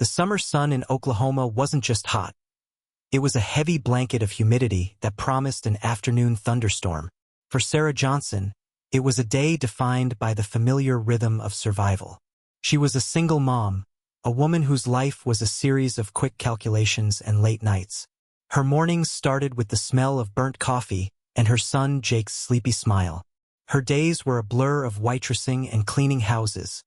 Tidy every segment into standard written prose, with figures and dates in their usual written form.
The summer sun in Oklahoma wasn't just hot. It was a heavy blanket of humidity that promised an afternoon thunderstorm. For Sarah Johnson, it was a day defined by the familiar rhythm of survival. She was a single mom, a woman whose life was a series of quick calculations and late nights. Her mornings started with the smell of burnt coffee and her son Jake's sleepy smile. Her days were a blur of waitressing and cleaning houses,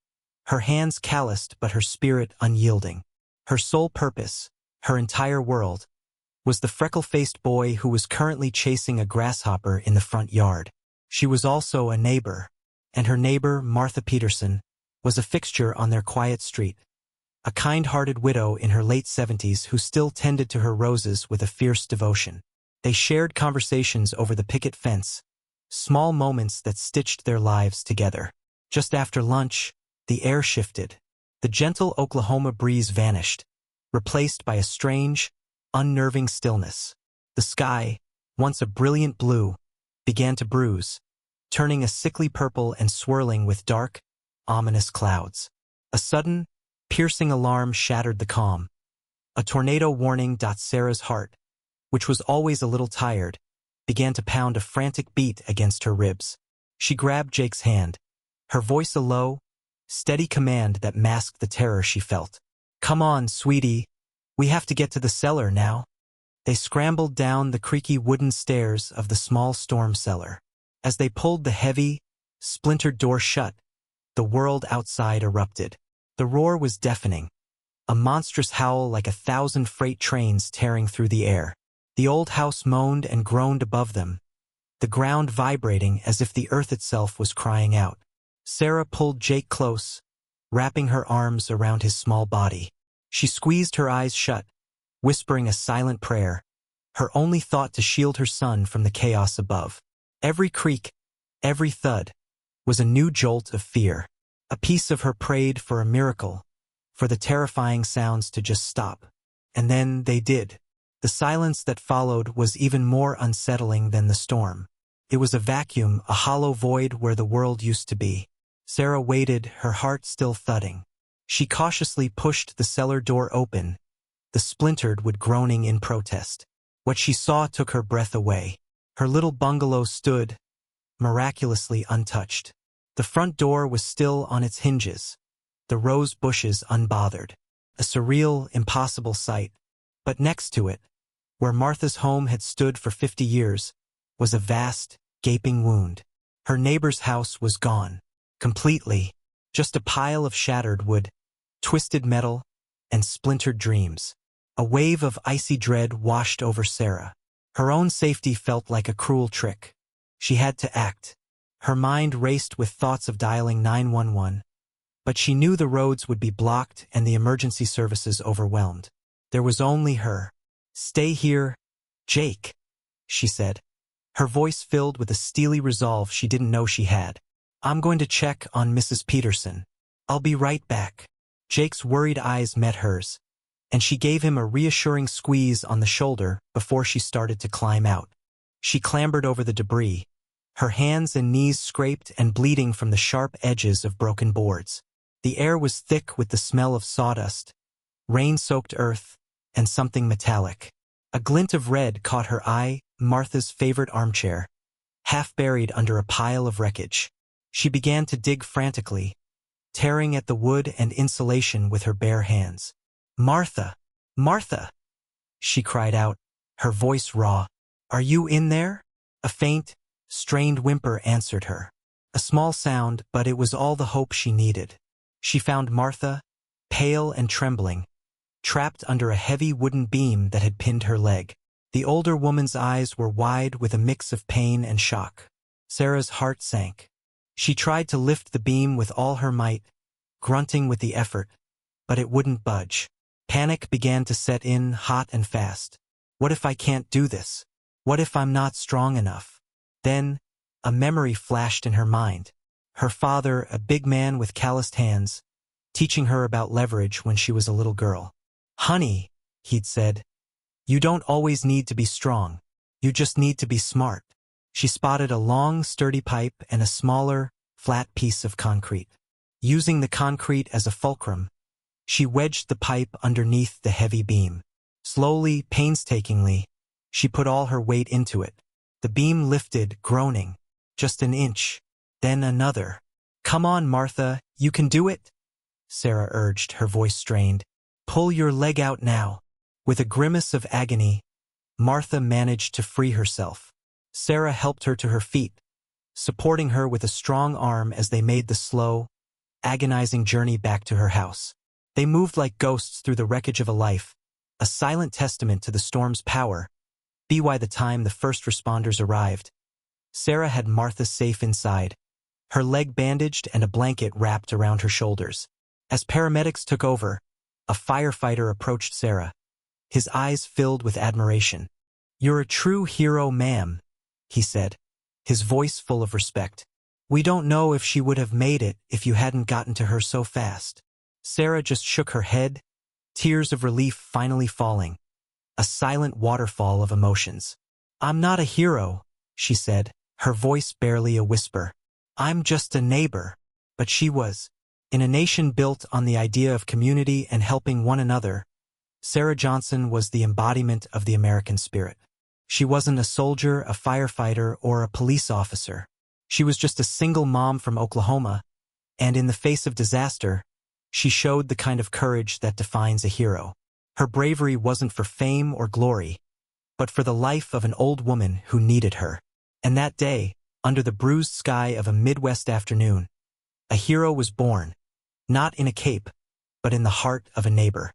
her hands calloused but her spirit unyielding. Her sole purpose, her entire world, was the freckle-faced boy who was currently chasing a grasshopper in the front yard. She was also a neighbor, and her neighbor, Martha Peterson, was a fixture on their quiet street. A kind-hearted widow in her late 70s who still tended to her roses with a fierce devotion. They shared conversations over the picket fence, small moments that stitched their lives together. Just after lunch, the air shifted. The gentle Oklahoma breeze vanished, replaced by a strange, unnerving stillness. The sky, once a brilliant blue, began to bruise, turning a sickly purple and swirling with dark, ominous clouds. A sudden, piercing alarm shattered the calm. A tornado warning. Sarah's heart, which was always a little tired, began to pound a frantic beat against her ribs. She grabbed Jake's hand, her voice a low, steady command that masked the terror she felt. "Come on, sweetie. We have to get to the cellar now." They scrambled down the creaky wooden stairs of the small storm cellar. As they pulled the heavy, splintered door shut, the world outside erupted. The roar was deafening, a monstrous howl like 1,000 freight trains tearing through the air. The old house moaned and groaned above them, the ground vibrating as if the earth itself was crying out. Sarah pulled Jake close, wrapping her arms around his small body. She squeezed her eyes shut, whispering a silent prayer, her only thought to shield her son from the chaos above. Every creak, every thud, was a new jolt of fear. A piece of her prayed for a miracle, for the terrifying sounds to just stop. And then they did. The silence that followed was even more unsettling than the storm. It was a vacuum, a hollow void where the world used to be. Sarah waited, her heart still thudding. She cautiously pushed the cellar door open, the splintered wood groaning in protest. What she saw took her breath away. Her little bungalow stood, miraculously untouched. The front door was still on its hinges, the rose bushes unbothered. A surreal, impossible sight. But next to it, where Martha's home had stood for 50 years, was a vast, gaping wound. Her neighbor's house was gone. Completely. Just a pile of shattered wood, twisted metal, and splintered dreams. A wave of icy dread washed over Sarah. Her own safety felt like a cruel trick. She had to act. Her mind raced with thoughts of dialing 911, but she knew the roads would be blocked and the emergency services overwhelmed. There was only her. "Stay here, Jake," she said, her voice filled with a steely resolve she didn't know she had. "I'm going to check on Mrs. Peterson. I'll be right back." Jake's worried eyes met hers, and she gave him a reassuring squeeze on the shoulder before she started to climb out. She clambered over the debris, her hands and knees scraped and bleeding from the sharp edges of broken boards. The air was thick with the smell of sawdust, rain-soaked earth, and something metallic. A glint of red caught her eye, Martha's favorite armchair, half buried under a pile of wreckage. She began to dig frantically, tearing at the wood and insulation with her bare hands. "Martha! Martha!" she cried out, her voice raw. "Are you in there?" A faint, strained whimper answered her. A small sound, but it was all the hope she needed. She found Martha, pale and trembling, trapped under a heavy wooden beam that had pinned her leg. The older woman's eyes were wide with a mix of pain and shock. Sarah's heart sank. She tried to lift the beam with all her might, grunting with the effort, but it wouldn't budge. Panic began to set in, hot and fast. What if I can't do this? What if I'm not strong enough? Then, a memory flashed in her mind. Her father, a big man with calloused hands, teaching her about leverage when she was a little girl. "Honey," he'd said, "you don't always need to be strong. You just need to be smart." She spotted a long, sturdy pipe and a smaller, flat piece of concrete. Using the concrete as a fulcrum, She wedged the pipe underneath the heavy beam. Slowly, painstakingly, she put all her weight into it. The beam lifted, groaning. Just an inch. Then another. "Come on, Martha, you can do it," Sarah urged, her voice strained. "Pull your leg out now." With a grimace of agony, Martha managed to free herself. Sarah helped her to her feet, supporting her with a strong arm as they made the slow, agonizing journey back to her house. They moved like ghosts through the wreckage of a life, a silent testament to the storm's power. By the time the first responders arrived, Sarah had Martha safe inside, her leg bandaged and a blanket wrapped around her shoulders. As paramedics took over, a firefighter approached Sarah, his eyes filled with admiration. "You're a true hero, ma'am," he said, his voice full of respect. "We don't know if she would have made it if you hadn't gotten to her so fast." Sarah just shook her head, tears of relief finally falling, a silent waterfall of emotions. "I'm not a hero," she said, her voice barely a whisper. "I'm just a neighbor." But she was. In a nation built on the idea of community and helping one another, Sarah Johnson was the embodiment of the American spirit. She wasn't a soldier, a firefighter, or a police officer. She was just a single mom from Oklahoma, and in the face of disaster, she showed the kind of courage that defines a hero. Her bravery wasn't for fame or glory, but for the life of an old woman who needed her. And that day, under the bruised sky of a Midwest afternoon, a hero was born, not in a cape, but in the heart of a neighbor.